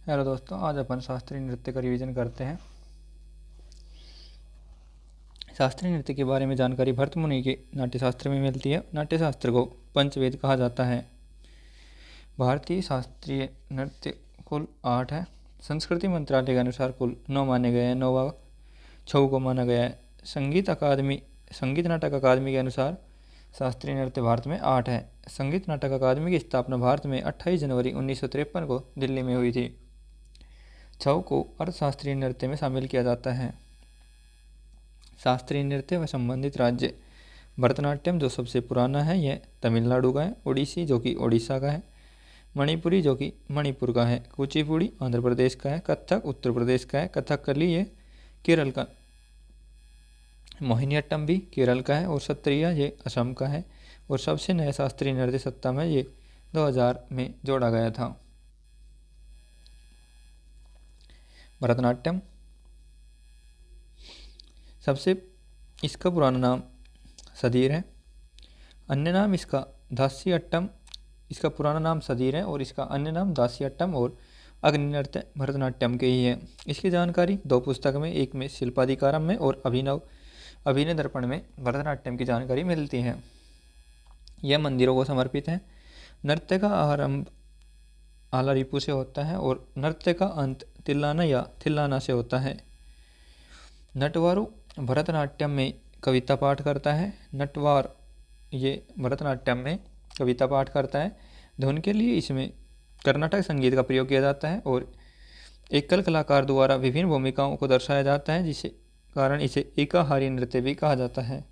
Hello दोस्तों, आज अपन शास्त्रीय नृत्य का रिवीजन करते हैं। शास्त्रीय नृत्य के बारे में जानकारी भरत मुनि के नाट्यशास्त्र में मिलती है। नाट्यशास्त्र को पंचवेद कहा जाता है। भारतीय शास्त्रीय नृत्य कुल 8 है। संस्कृति मंत्रालय के अनुसार कुल 9 माने गए हैं। 9वां छऊ को माना गया है। संगीत नाटक अकादमी के अनुसार शास्त्रीय नृत्य भारत में 8 है। संगीत नाटक अकादमी की स्थापना भारत में 28 जनवरी 1953 को दिल्ली में हुई थी। छऊ को अर्थशास्त्रीय नृत्य में शामिल किया जाता है। शास्त्रीय नृत्य व संबंधित राज्य। भरतनाट्यम जो सबसे पुराना है यह तमिलनाडु का है। ओडिसी जो कि ओडिशा का है। मणिपुरी जो कि मणिपुर का है। कुचिपुड़ी आंध्र प्रदेश का है। कथक उत्तर प्रदेश का है। कथकली ये केरल का। मोहिनीअट्टम भी केरल का है। और सत्रिया ये असम का है। और सबसे नया शास्त्रीय नृत्य सत्ता में ये 2000 में जोड़ा गया था। भरतनाट्यम सबसे इसका पुराना नाम सदीर है। अन्य नाम इसका दास्यअट्टम। इसका पुराना नाम सदीर है और इसका अन्य नाम दास्यअट्टम और अग्नि नृत्य भरतनाट्यम के ही है। इसकी जानकारी 2 पुस्तक में, एक में शिल्पाधिकारम में और अभिनय दर्पण में भरतनाट्यम की जानकारी मिलती है। यह मंदिरों को समर्पित है। नृत्य का आरंभ आलारिपु से होता है और नृत्य का अंत तिल्लाना या थिल्लाना से होता है। नटवारू भरतनाट्यम में कविता पाठ करता है। नटवार ये भरतनाट्यम में कविता पाठ करता है। धुन के लिए इसमें कर्नाटक संगीत का प्रयोग किया जाता है और एकल कलाकार द्वारा विभिन्न भूमिकाओं को दर्शाया जाता है, जिससे कारण इसे एकाहारी नृत्य भी कहा जाता है।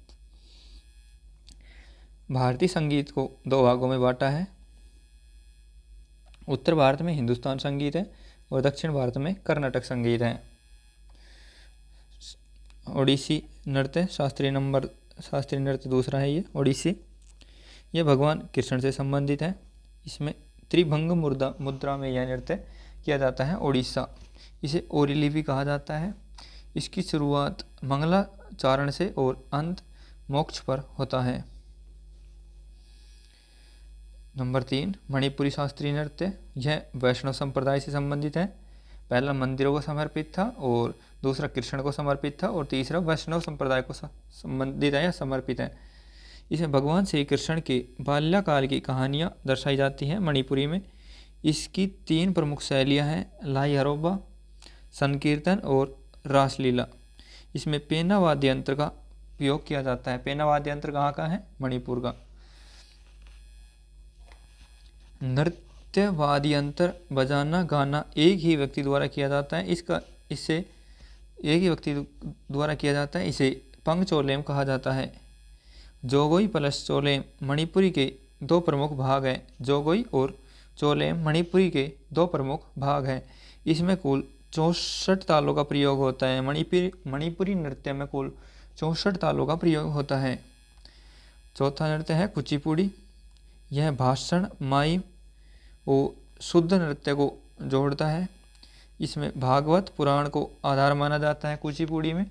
भारतीय संगीत को 2 भागों में बांटा है। उत्तर भारत में हिंदुस्तान संगीत है और दक्षिण भारत में कर्नाटक संगीत है। ओडिसी नृत्य शास्त्रीय नृत्य दूसरा है। ये ओडिसी यह भगवान कृष्ण से संबंधित है। इसमें त्रिभंग मुद्रा में यह नृत्य किया जाता है। ओडिशा इसे ओरिली भी कहा जाता है। इसकी शुरुआत मंगलाचारण से और अंत मोक्ष पर होता है। नंबर 3 मणिपुरी शास्त्रीय नृत्य। यह वैष्णव संप्रदाय से संबंधित है। पहला मंदिरों को समर्पित था और दूसरा कृष्ण को समर्पित था और तीसरा वैष्णव संप्रदाय को संबंधित है या समर्पित है। इसमें भगवान श्री कृष्ण के बाल्यकाल की कहानियाँ दर्शाई जाती हैं। मणिपुरी में इसकी 3 प्रमुख शैलियाँ हैं, लाई हरोबा, संकीर्तन और रासलीला। इसमें पेना वाद्य यंत्र का उपयोग किया जाता है। पेना वाद्य यंत्र कहाँ का है? मणिपुर का। नृत्य वाद्य यंत्र बजाना गाना एक ही व्यक्ति द्वारा किया जाता है। इसे एक ही व्यक्ति द्वारा किया जाता है। इसे पंगचोलेम कहा जाता है। जोगोई प्लस चोलेम मणिपुरी के 2 प्रमुख भाग हैं। जोगोई और चोलेम मणिपुरी के 2 प्रमुख भाग हैं। इसमें कुल 64 तालों का प्रयोग होता है। मणिपुरी नृत्य में कुल 64 तालों का प्रयोग होता है। चौथा नृत्य है कुचिपुड़ी। यह भाषण, माइम और शुद्ध नृत्य को जोड़ता है। इसमें भागवत पुराण को आधार माना जाता है। कुचिपुड़ी में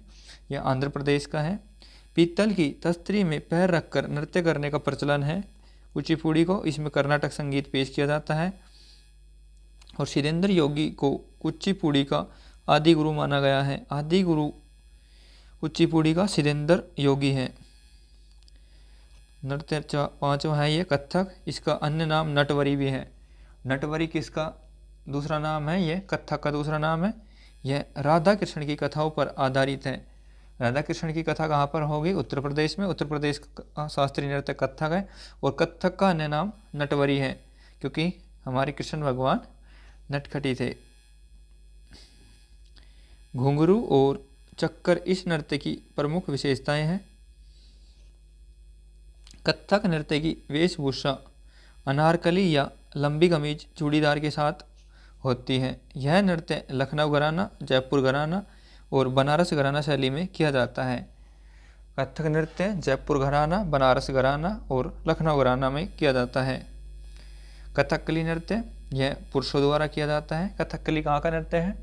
यह आंध्र प्रदेश का है। पीतल की तस्तरी में पैर रखकर नृत्य करने का प्रचलन है कुचिपुड़ी को। इसमें कर्नाटक संगीत पेश किया जाता है और सिदेंद्र योगी को कुचिपुड़ी का आदि गुरु माना गया है। आदि गुरु कुचिपुड़ी का सिदेंद्र योगी है। नृत्य 5वां है ये कथक। इसका अन्य नाम नटवरी भी है। नटवरी किसका दूसरा नाम है? ये कथक का दूसरा नाम है। यह राधा कृष्ण की कथाओं पर आधारित है। राधा कृष्ण की कथा कहाँ पर होगी? उत्तर प्रदेश में। उत्तर प्रदेश का शास्त्रीय नृत्य कथक है और कथक का अन्य नाम नटवरी है, क्योंकि हमारे कृष्ण भगवान नटखटी थे। घुंघरू और चक्कर इस नृत्य की प्रमुख विशेषताएं हैं। कथक नृत्य की वेशभूषा अनारकली या लंबी कमीज चूड़ीदार के साथ होती है। यह नृत्य लखनऊ घराना, जयपुर घराना और बनारस घराना शैली में किया जाता है। कथक नृत्य जयपुर घराना, बनारस घराना और लखनऊ घराना में किया जाता है। कथकली नृत्य यह पुरुषों द्वारा किया जाता है। कथकली कहाँ का नृत्य है?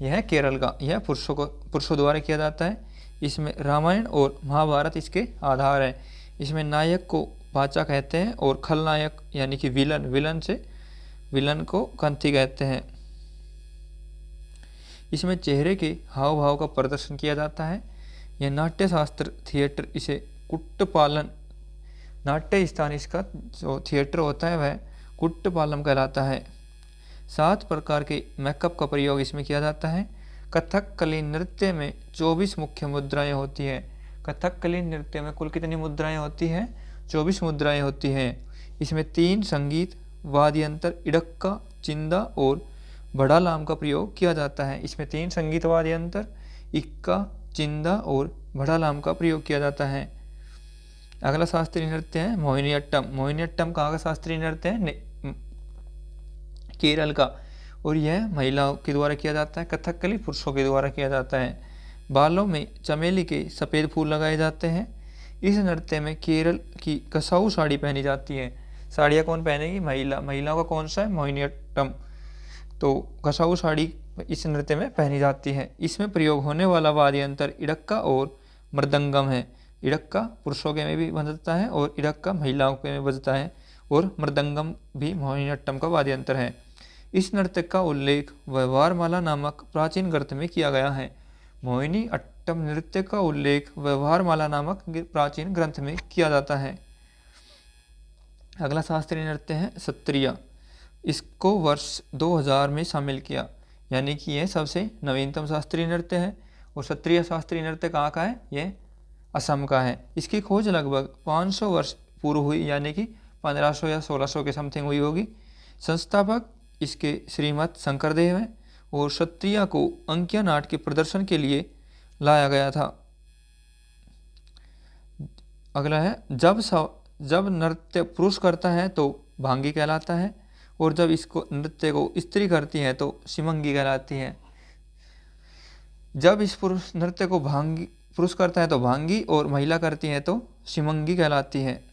यह केरल का। यह पुरुषों द्वारा किया जाता है। इसमें रामायण और महाभारत इसके आधार है। इसमें नायक को बाचा कहते हैं और खलनायक यानी कि विलन को कंथी कहते हैं। इसमें चेहरे के हाव भाव का प्रदर्शन किया जाता है। यह नाट्य शास्त्र थिएटर इसे कुट्टपालन, नाट्य स्थान इसका जो थिएटर होता है वह कुट्टपालम कहलाता है। 7 प्रकार के मेकअप का प्रयोग इसमें किया जाता है। कथकली नृत्य में 24 मुख्य मुद्राएं होती है। कथकली नृत्य में कुल कितनी मुद्राएं होती हैं? 24 मुद्राएं होती हैं। इसमें 3 संगीत वाद्यंतर इडक्का, चिंदा और भड़ालाम का प्रयोग किया जाता है। इसमें 3 संगीत वाद्यंतर इक्का, चिंदा और भड़ालाम का प्रयोग किया जाता है। अगला शास्त्रीय नृत्य है मोहिनीअट्टम। मोहिनीअट्टम कहाँ का शास्त्रीय नृत्य है? केरल का, और यह महिलाओं के द्वारा किया जाता है। कथकली पुरुषों के द्वारा किया जाता है। बालों में चमेली के सफ़ेद फूल लगाए जाते हैं। इस नृत्य में केरल की कसाऊ साड़ी पहनी जाती है। साड़ियाँ कौन पहनेगी? महिला। महिलाओं का कौन सा है? मोहिनीअट्टम। तो कसाऊ साड़ी इस नृत्य में पहनी जाती है। इसमें प्रयोग होने वाला वाद्ययंत्र इडक्का और मृदंगम है। इडक्का पुरुषों के में भी बजता है और इडक्का महिलाओं के में बजता है, और मृदंगम भी मोहिनीअट्टम का वाद्ययंत्र है। इस नृत्य का उल्लेख व्यवहारमाला नामक प्राचीन ग्रंथ में किया गया है। मोहिनीअट्टम नृत्य का उल्लेख व्यवहारमाला नामक प्राचीन ग्रंथ में किया जाता है। अगला शास्त्रीय नृत्य है सत्रिया। इसको वर्ष 2000 में शामिल किया, यानी कि यह सबसे नवीनतम शास्त्रीय नृत्य है। और सत्रिया शास्त्रीय नृत्य कहाँ का है? यह असम का है। इसकी खोज लगभग 500 वर्ष पूर्व हुई, यानी कि 1500 या 1600 के समथिंग हुई होगी। संस्थापक इसके श्रीमद शंकरदेव हैं, और सत्रिया को अंकिया नाट के प्रदर्शन के लिए लाया गया था। अगला है जब नृत्य पुरुष करता है तो भांगी कहलाता है, और जब इसको नृत्य को स्त्री करती है तो शिमंगी कहलाती है। जब इस पुरुष नृत्य को पुरुष करता है तो भांगी, और महिला करती है तो शिमंगी कहलाती है।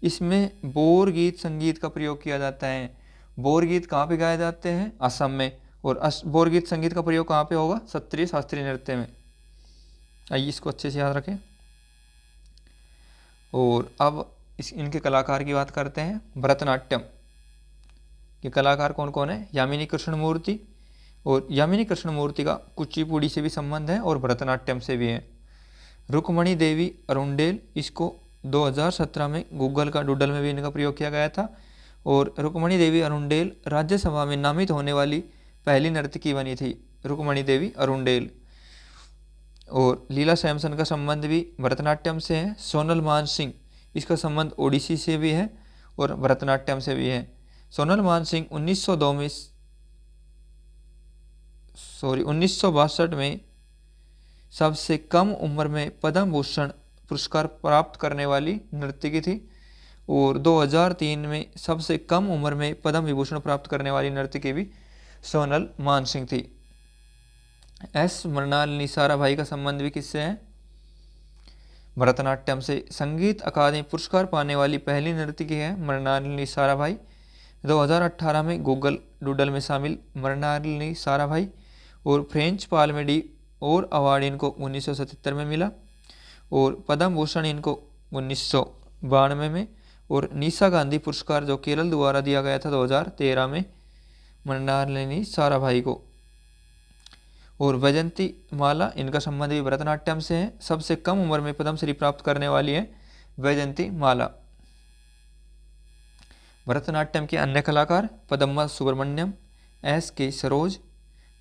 इसमें बोर गीत संगीत का प्रयोग किया जाता है। बोर गीत कहाँ पे गाए जाते हैं? असम में। और बोर गीत संगीत का प्रयोग कहाँ पे होगा? सत्रिय शास्त्रीय नृत्य में। आइए इसको अच्छे से याद रखें। और अब इनके कलाकार की बात करते हैं। भरतनाट्यम के कलाकार कौन कौन है? यामिनी कृष्णमूर्ति, और यामिनी कृष्णमूर्ति का कुचिपुड़ी से भी संबंध है और भरतनाट्यम से भी है। रुक्मणी देवी अरुंडेल, इसको 2017 में गूगल का डूडल में भी इनका प्रयोग किया गया था। और रुक्मणी देवी अरुंडेल राज्यसभा में नामित होने वाली पहली नर्तकी बनी थी, रुक्मणी देवी अरुंडेल। और लीला सैमसन का संबंध भी भरतनाट्यम से है। सोनल मानसिंह, इसका संबंध ओडिसी से भी है और भरतनाट्यम से भी है। सोनल मानसिंह 1962 में सबसे कम उम्र में पद्म भूषण पुरस्कार प्राप्त करने वाली नर्तकी थी, और 2003 में सबसे कम उम्र में पद्म विभूषण प्राप्त करने वाली नर्तकी भी सोनल मानसिंह थी। एस मृणालिनी साराभाई का संबंध भी किससे है? भरतनाट्यम से। संगीत अकादमी पुरस्कार पाने वाली पहली नर्तकी है मृणालिनी साराभाई। 2018 में गूगल डूडल में शामिल मृणालिनी साराभाई। और फ्रेंच पाल्मे और अवार्ड इनको 1977 में मिला, और पद्म भूषण इनको 1992 में, और नीसा गांधी पुरस्कार जो केरल द्वारा दिया गया था 2013 में मृणालिनी साराभाई को। और वैजंती माला, इनका संबंध भी भरतनाट्यम से है। सबसे कम उम्र में पद्मश्री प्राप्त करने वाली है वैजंती माला। भरतनाट्यम के अन्य कलाकार पद्मा सुब्रमण्यम, एस के सरोज,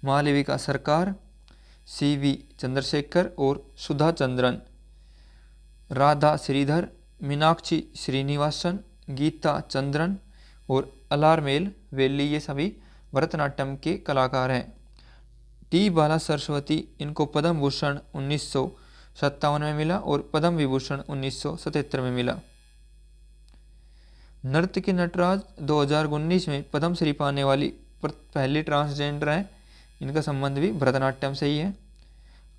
मालविका सरकार, CV चंद्रशेखर और सुधा चंद्रन, राधा श्रीधर, मीनाक्षी श्रीनिवासन, गीता चंद्रन और अलारमेल वेल्ली, ये सभी भरतनाट्यम के कलाकार हैं। टी बाला सरस्वती, इनको पद्म भूषण 1957 में मिला और पद्म विभूषण 1977 में मिला। नर्तकी नटराज 2019 में पद्मश्री पाने वाली पहली ट्रांसजेंडर है। इनका संबंध भी भरतनाट्यम से ही है।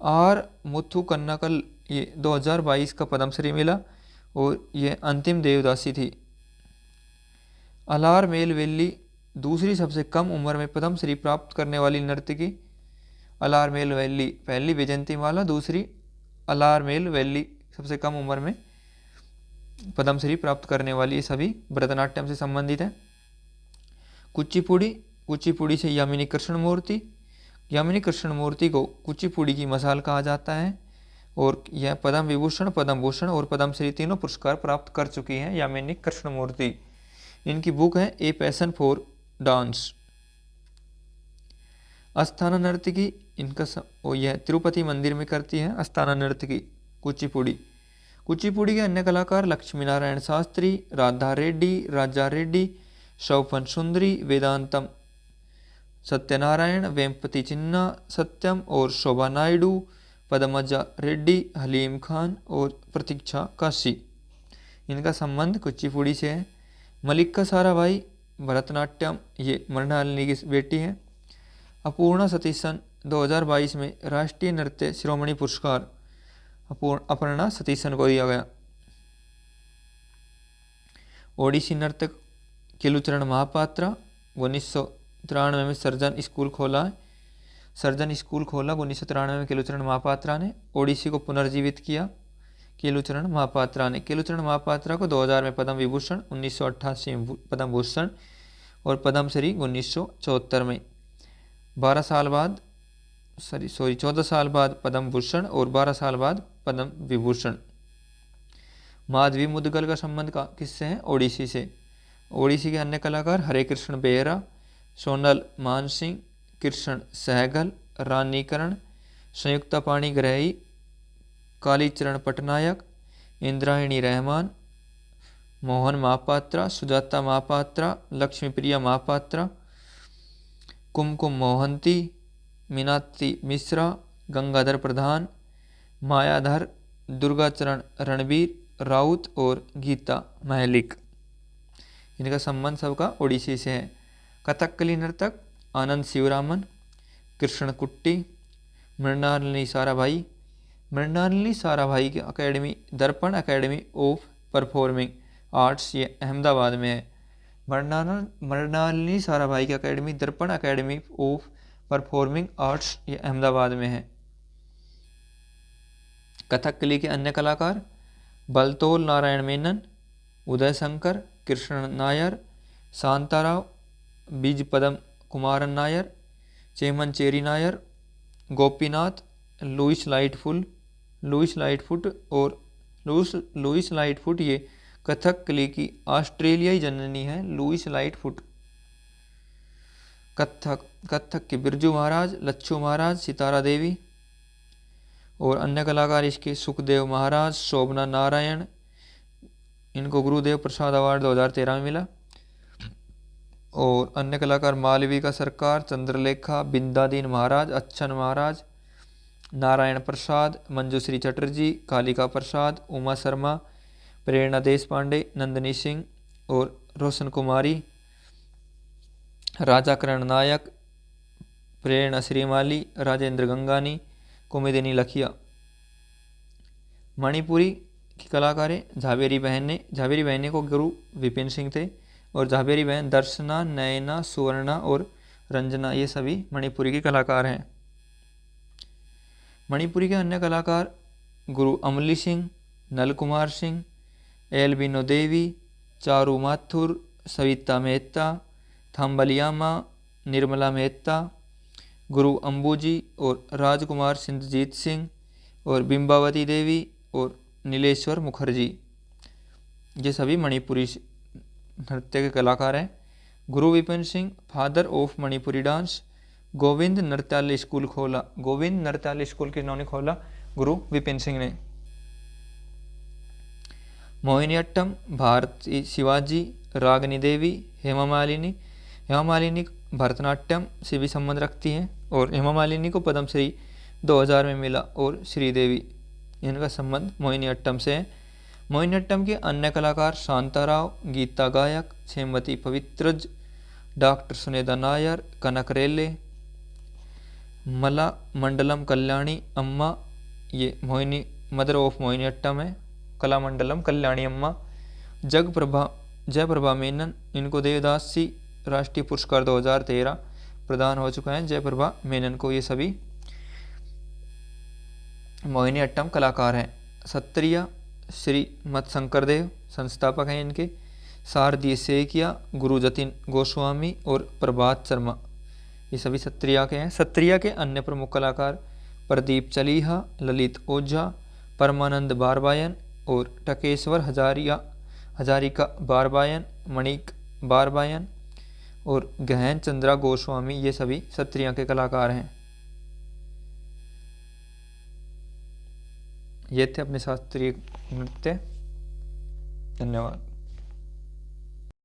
आर मुथु कन्नाकल, ये 2022 का पद्मश्री मिला और ये अंतिम देवदासी थी। अलारमेल वेल्ली दूसरी सबसे कम उम्र में पद्मश्री प्राप्त करने वाली नर्तकी। अलारमेल वेल्ली पहली वैजंती माला, दूसरी अलारमेल वेल्ली सबसे कम उम्र में पद्मश्री प्राप्त करने वाली, ये सभी भरतनाट्यम से संबंधित है। कुचिपुड़ी से यामिनी कृष्णमूर्ति, यामिनी कृष्णमूर्ति को कुचिपुड़ी की मसाल कहा जाता है और यह पद्म विभूषण, पद्म भूषण और पद्मश्री तीनों पुरस्कार प्राप्त कर चुकी हैं यामिनी कृष्णमूर्ति। इनकी बुक है a passion for dance. Asthana नर्तकी इनका यह तिरुपति मंदिर में करती है अस्थाना नर्तकी कुचिपुड़ी। कुचिपुड़ी के अन्य कलाकार लक्ष्मी नारायण शास्त्री, राधा रेड्डी, राजा रेड्डी, शौफन सुंदरी, वेदांतम सत्यनारायण, वेम्पति चिन्ना सत्यम और शोभा नायडू, पदमजा रेड्डी, हलीम खान और प्रतीक्षा काशी। इनका संबंध कुचिपुड़ी से है। मलिका साराभाई भरतनाट्यम, ये मृणालिनी की बेटी है। अपूर्णा सतीशन 2022 में राष्ट्रीय नृत्य शिरोमणि पुरस्कार अपर्णा सतीशन को दिया गया। ओडिसी नर्तक केलुचरण महापात्रा 1993 में सर्जन स्कूल खोला 1993 में केलुचरण महापात्रा ने ओडिसी को पुनर्जीवित किया। केलुचरण महापात्रा को 2000 में पद्म विभूषण, 1988 में पद्म भूषण और पद्मश्री 1974 में 14 साल बाद पद्म भूषण और 12 साल बाद पद्म विभूषण। माधवी मुदगल का संबंध किससे है? ओडिसी से। ओडिसी के अन्य कलाकार हरे कृष्ण बेहरा, सोनल मानसिंह, कृष्ण सहगल, रानी करण, संयुक्ता पाणिग्राही, कालीचरण पटनायक, इंद्रायणी रहमान, मोहन महापात्रा, सुजाता महापात्रा, लक्ष्मीप्रिया महापात्रा, कुमकुम मोहंती, मीनाक्षी मिश्रा, गंगाधर प्रधान, मायाधर, दुर्गाचरण रणबीर राउत और गीता महलिक। इनका संबंध सबका ओडिसी से है। कथकली नर्तक आनंद शिवरामन, कृष्ण कुट्टी, मृणालिनी साराभाई की अकेडमी दर्पण अकेडमी ऑफ परफॉर्मिंग आर्ट्स, ये अहमदाबाद में है। मृणालिनी साराभाई की अकेडमी दर्पण अकेडमी ऑफ परफॉर्मिंग आर्ट्स, ये अहमदाबाद में है। कथकली के अन्य कलाकार बलतोल नारायण मेनन, उदय शंकर, कृष्ण नायर, शांताराव, बीजपदम कुमारन नायर, चेमनचेरी नायर, गोपीनाथ, लुइस लाइटफुट ये कथकली की ऑस्ट्रेलियाई जननी है। Louis Lightfoot. कथक के बिरजू महाराज, लच्छू महाराज, सितारा देवी और अन्य कलाकार इसके सुखदेव महाराज, शोभना नारायण। इनको गुरुदेव प्रसाद अवार्ड 2013 में मिला। और अन्य कलाकार मालविका सरकार, चंद्रलेखा, बिंदादीन महाराज, अच्छन महाराज, नारायण प्रसाद, मंजूश्री चटर्जी, कालिका प्रसाद, उमा शर्मा, प्रेरणा देश पांडे, नंदिनी सिंह और रोशन कुमारी, राजा करण नायक, प्रेरणा श्रीमाली, राजेंद्र गंगानी, कुमुदिनी लखिया। मणिपुरी की कलाकार झावेरी बहन को गुरु विपिन सिंह थे और झावेरी बहन दर्शना, नयना, सुवर्णा और रंजना, ये सभी मणिपुरी के कलाकार हैं। मणिपुरी के अन्य कलाकार गुरु अमली सिंह, नल कुमार सिंह, एल्बिनो देवी, चारू माथुर, सविता मेहता, थाम्बलियामा, निर्मला मेहता, गुरु अंबुजी और राजकुमार सिंधजीत सिंह और बिंबावती देवी और नीलेश्वर मुखर्जी, ये सभी मणिपुरी नृत्य के कलाकार हैं। Guru Vipin Singh, father of Manipuri dance, Govind Nrityalaya school किन्होंने खोला? गुरु विपिन सिंह ने। मोहिनीअट्टम, भारती शिवाजी, रागनी देवी, हेमा मालिनी भरतनाट्यम से भी संबंध रखती हैं और हेमा मालिनी को पद्मश्री 2000 में मिला और श्रीदेवी, इनका संबंध मोहिनीअट्टम से है। मोहिनीअट्टम के अन्य कलाकार शांताराव, गीता गायक, छेमवती पवित्रज, डॉक्टर सुनेदा नायर, कनक रेले, मला मंडलम कल्याणी अम्मा, ये मदर ऑफ मोहिनीअट्टम है। कला मंडलम कल्याणी अम्मा, जयप्रभा मेनन, इनको देवदासी राष्ट्रीय पुरस्कार 2013 प्रदान हो चुका है जयप्रभा मेनन को। ये सभी मोहिनीअट्टम कलाकार हैं। सत्रिया श्री मत शंकरदेव संस्थापक हैं इनके। शारदीय सेकिया, गुरु जतिन गोस्वामी और प्रभात शर्मा, ये सभी सत्रिया के हैं। सत्रिया के अन्य प्रमुख कलाकार प्रदीप चलीहा, ललित ओझा, परमानंद बारबायन और टकेश्वर हजारिका बारबायन, मणिक बारबायन और गहन चंद्रा गोस्वामी, ये सभी सत्रिया के कलाकार हैं। ये थे अपने शास्त्रीय नृत्य। धन्यवाद।